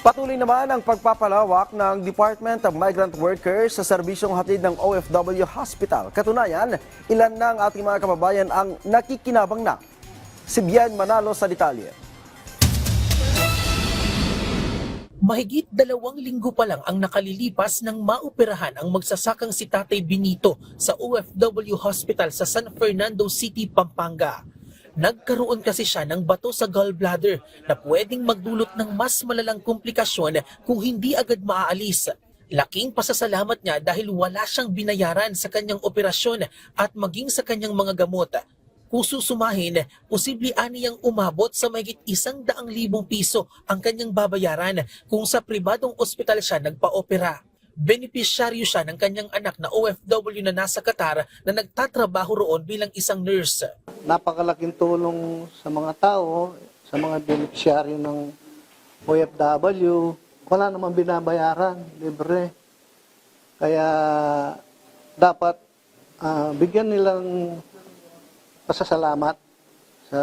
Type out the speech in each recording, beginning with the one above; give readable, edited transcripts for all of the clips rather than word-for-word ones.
Patuloy naman ang pagpapalawak ng Department of Migrant Workers sa serbisyong hatid ng OFW Hospital. Katunayan, ilan na ang ating mga kababayan ang nakikinabang na. Si Bien Manalo sa detalye. Mahigit 2 linggo pa lang ang nakalilipas nang maoperahan ang magsasakang si Tatay Benito sa OFW Hospital sa San Fernando City, Pampanga. Nagkaroon kasi siya ng bato sa gallbladder na pwedeng magdulot ng mas malalang komplikasyon kung hindi agad maaalis. Laking pasasalamat niya dahil wala siyang binayaran sa kanyang operasyon at maging sa kanyang mga gamot. Kung susumahin, posible aniyang umabot sa mahigit 100,000 piso ang kanyang babayaran kung sa pribadong ospital siya nagpa-opera. Benepisyaryo siya ng kanyang anak na OFW na nasa Qatar na nagtatrabaho roon bilang isang nurse. Napakalaking tulong sa mga tao, sa mga benepisyaryo ng OFW. Wala namang binabayaran, libre. Kaya dapat bigyan nilang pasasalamat sa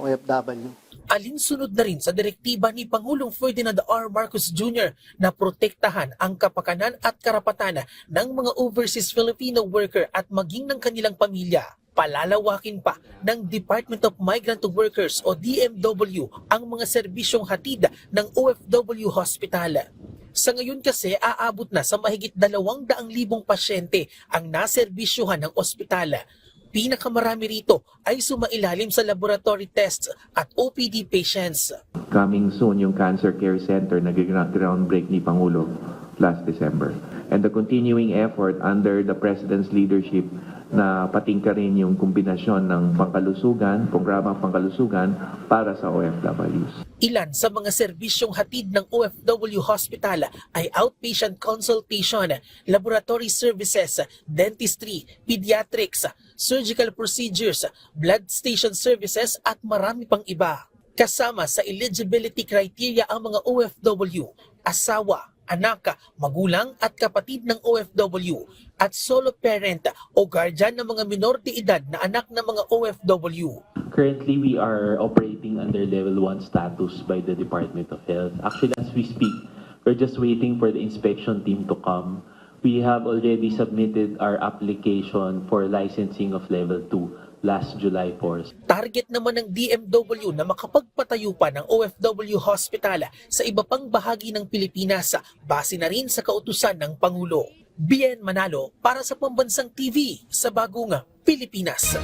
OFW. Alinsunod na rin sa direktiba ni Pangulong Ferdinand R. Marcos Jr. na protektahan ang kapakanan at karapatan ng mga overseas Filipino worker at maging ng kanilang pamilya. Palalawakin pa ng Department of Migrant Workers o DMW ang mga serbisyong hatid ng OFW Hospital. Sa ngayon kasi aabot na sa mahigit 200,000 pasyente ang naserbisyuhan ng ospital. Pinakamarami rito ay sumailalim sa laboratory tests at OPD patients. Coming soon yung Cancer Care Center na groundbreak ni Pangulo last December. And the continuing effort under the President's leadership na patingkarin yung kombinasyon ng pangkalusugan, programang pangkalusugan para sa OFWs. Ilan sa mga serbisyong hatid ng OFW Hospital ay outpatient consultation, laboratory services, dentistry, pediatrics, surgical procedures, blood station services at marami pang iba. Kasama sa eligibility criteria ang mga OFW, asawa, anak, magulang at kapatid ng OFW at solo parent o guardian ng mga minor de edad na anak ng mga OFW. Currently, we are operating under level 1 status by the Department of Health. Actually, as we speak, we're just waiting for the inspection team to come. We have already submitted our application for licensing of level 2 last July 4. Target naman ng DMW na makapagpatayo pa ng OFW Hospital sa iba pang bahagi ng Pilipinas, base na rin sa kautusan ng Pangulo. Bien Manalo para sa Pambansang TV sa Bagong Pilipinas.